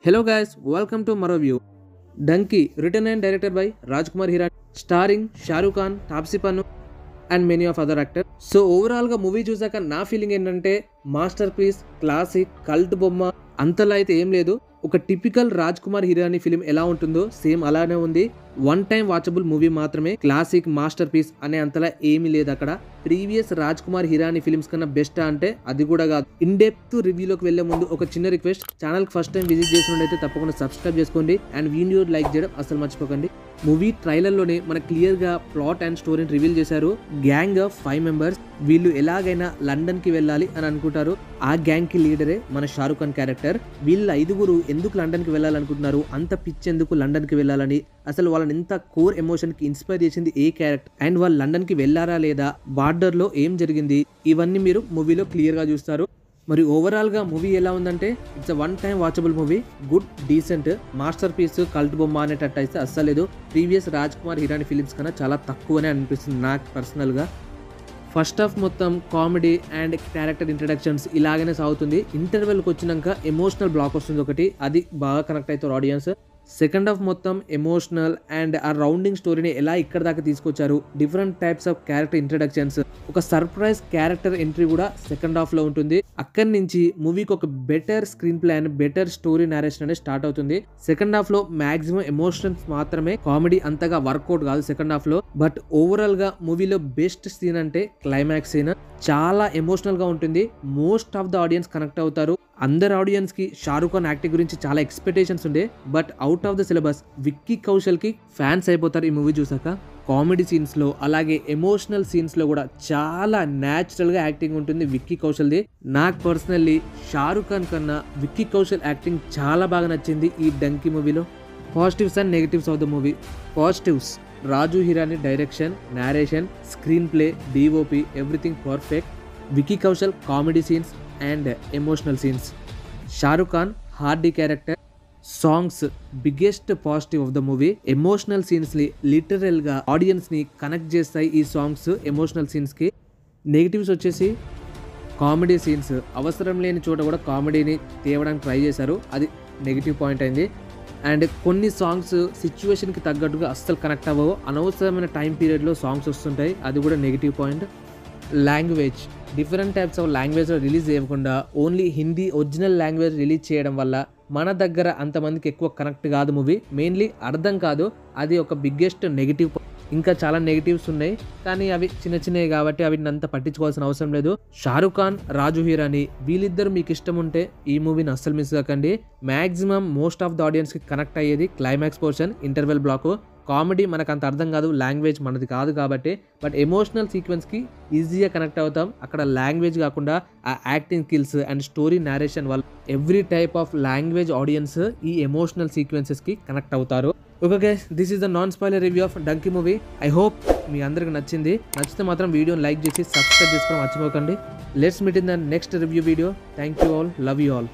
Hello guys, welcome to Maro View. Donkey, written and directed by Rajkumar Hirani, starring Shah Rukh Khan, Taapsee Pannu and many of other actors. So overall గా movie చూసాక నా feeling ఏంటంటే master piece, classic, cult బొమ్మ అంతలా అయితే ఏం లేదు. ఒక టిపికల్ రాజ్ కుమార్ హిరానీ ఫిలిం ఎలా ఉంటుందో సేమ్ అలానే ఉంది. వన్ టైం వాచబుల్ మూవీ మాత్రమే. క్లాసిక్, మాస్టర్ పీస్ అనే అంతలా ఏమీ లేదు అక్కడ. ప్రీవియస్ రాజ్ కుమార్ హిరానీ ఫిలిమ్స్ కన్నా బెస్ట్ అంటే అది కూడా కాదు. ఇన్ డెప్త్ రివ్యూలోకి వెళ్లే ముందు ఒక చిన్న request, channel first time visit చేసినట్లయితే తప్పకుండా సబ్స్క్రైబ్ చేసుకోండి అండ్ వీడియో లైక్ చేయడం అసలు మర్చిపోకండి. మూవీ ట్రైలర్ లోనే మనకు క్లియర్ గా ప్లాట్ అండ్ స్టోరీని రివీల్ చేశారు. గ్యాంగ్ ఆఫ్ 5 మెంబర్స్, వీళ్ళు ఎలాగైనా లండన్ కి వెళ్ళాలి అని అనుకుంటారు. ఆ గ్యాంగ్ కి లీడరే మన షారుఖ్ ఖాన్ క్యారెక్టర్. వీళ్ళ 5గురు ఎందుకు లండన్ కి వెళ్ళాలనుకుంటున్నారు, అంత పిచ్ ఎందుకు లండన్ కి వెళ్ళాలని, అసలు వాళ్ళని ఎంత కోర్ ఎమోషన్ కి ఇన్స్పైర్ చేసింది ఏ క్యారెక్టర్, అండ్ వాళ్ళు లండన్ కి వెళ్ళారా లేదా, బార్డర్ లో ఏం జరిగింది, ఇవన్నీ మీరు మూవీలో క్లియర్ గా చూస్తారు. మరి ఓవరాల్ గా మూవీ ఎలా ఉందంటే it's one time watchable movie. Good, decent, masterpiece, cult బొమ్మ అనేటట్టు అయితే అస్సలేదు. ప్రీవియస్ రాజ్ కుమార్ హిరానీ ఫిలిమ్స్ కన్నా చాలా తక్కువనే అనిపిస్తుంది నాకు పర్సనల్ గా. ఫస్ట్ హాఫ్ మొత్తం కామెడీ అండ్ క్యారెక్టర్ ఇంట్రడక్షన్స్ ఇలాగనే సాగుతుంది. ఇంటర్వెల్కి వచ్చినాక ఎమోషనల్ బ్లాక్ వస్తుంది ఒకటి, అది బాగా కనెక్ట్ అవుతారు ఆడియన్స్. సెకండ్ హాఫ్ మొత్తం ఎమోషనల్ అండ్ ఆ రౌండింగ్ స్టోరీని ఎలా ఇక్కడ దాకా తీసుకొచ్చారు, different types of character introductions, ఒక సర్ప్రైజ్ క్యారెక్టర్ ఎంట్రీ కూడా సెకండ్ హాఫ్ లో ఉంటుంది. అక్కడి నుంచి మూవీకి ఒక better screen play and better story narration అనేది స్టార్ట్ అవుతుంది. సెకండ్ హాఫ్ లో మాక్సిమం ఎమోషన్స్ మాత్రమే, కామెడీ అంతగా వర్కౌట్ కాదు సెకండ్ హాఫ్ లో. బట్ ఓవరాల్ గా మూవీలో బెస్ట్ సీన్ అంటే క్లైమాక్స్ సీన్. చాలా ఎమోషనల్ గా ఉంటుంది. Most of the audience connect అవుతారు. అందరు ఆడియన్స్ కి షారుఖ్ ఖాన్ యాక్టింగ్ గురించి చాలా ఎక్స్పెక్టేషన్స్ ఉండే, but out of the syllabus Vicky Kaushal కి ఫ్యాన్స్ అయిపోతారు ఈ మూవీ చూసాక. కామెడీ సీన్స్ లో అలాగే ఎమోషనల్ సీన్స్ లో కూడా చాలా న్యాచురల్ గా యాక్టింగ్ ఉంటుంది విక్కీ కౌశల్ది. నాకు పర్సనల్లీ షారుఖ్ ఖాన్ కన్నా విక్కీ కౌశల్ యాక్టింగ్ చాలా బాగా నచ్చింది ఈ డంకీ మూవీలో. Positives and negatives of the movie. Positives, Raju Hirani direction, narration, screenplay, DOP, everything perfect. Vicky Kaushal comedy scenes and emotional scenes. Shahrukh Khan Hardy character. Songs biggest positive of the movie. Emotional scenes ని literal గా audience ని connect చేస్తాయి ఈ songs emotional scenes కి. Negatives వచ్చేసి comedy scenes, అవసరం లేని చోట కూడా కామెడీని తేవడానికి ట్రై చేశారు, అది నెగిటివ్ పాయింట్ అయింది. అండ్ కొన్ని సాంగ్స్ సిచ్యువేషన్ కి తగ్గట్టుగా అస్సలు కనెక్ట్ అవ్వవు, అనవసరమైన టైం పీరియడ్ లో సాంగ్స్ వస్తుంటాయి, అది కూడా negative point. Language, different types of language release చేయకుండా only Hindi original language release చేయడం వల్ల మన దగ్గర అంతమందికి ఎక్కువ కనెక్ట్ కాదు మూవీ. మెయిన్లీ అర్థం కాదు, అది ఒక బిగ్గెస్ట్ నెగిటివ్. ఇంకా చాలా నెగిటివ్స్ ఉన్నాయి కానీ అవి చిన్న చిన్నవి కాబట్టి అవి అంత పట్టించుకోవాల్సిన అవసరం లేదు. షారుఖ్ ఖాన్, రాజు హిరానీ వీళ్ళిద్దరు మీకు ఇష్టం ఉంటే ఈ మూవీని అస్సలు మిస్ కాకండి. Maximum most of the audience కి కనెక్ట్ అయ్యేది climax portion, interval block. Comedy మనకు అంత అర్థం కాదు, లాంగ్వేజ్ మనది కాదు కాబట్టి, బట్ ఎమోషనల్ సీక్వెన్స్ కి ఈజీగా కనెక్ట్ అవుతాం. అక్కడ లాంగ్వేజ్ కాకుండా ఆ acting skills and story narration వల్ల every type of language audience ఈ ఎమోషనల్ సీక్వెన్సెస్ కి కనెక్ట్ అవుతారు. Okay guys, this is the non spoiler review of Dunki movie. I hope మీ అందరికి నచ్చింది. నచ్చితే మాత్రం వీడియోని లైక్ చేసి సబ్స్క్రైబ్ చేసుకోవడం మర్చిపోకండి. Let's meet in the next review video. Thank you all, love you all.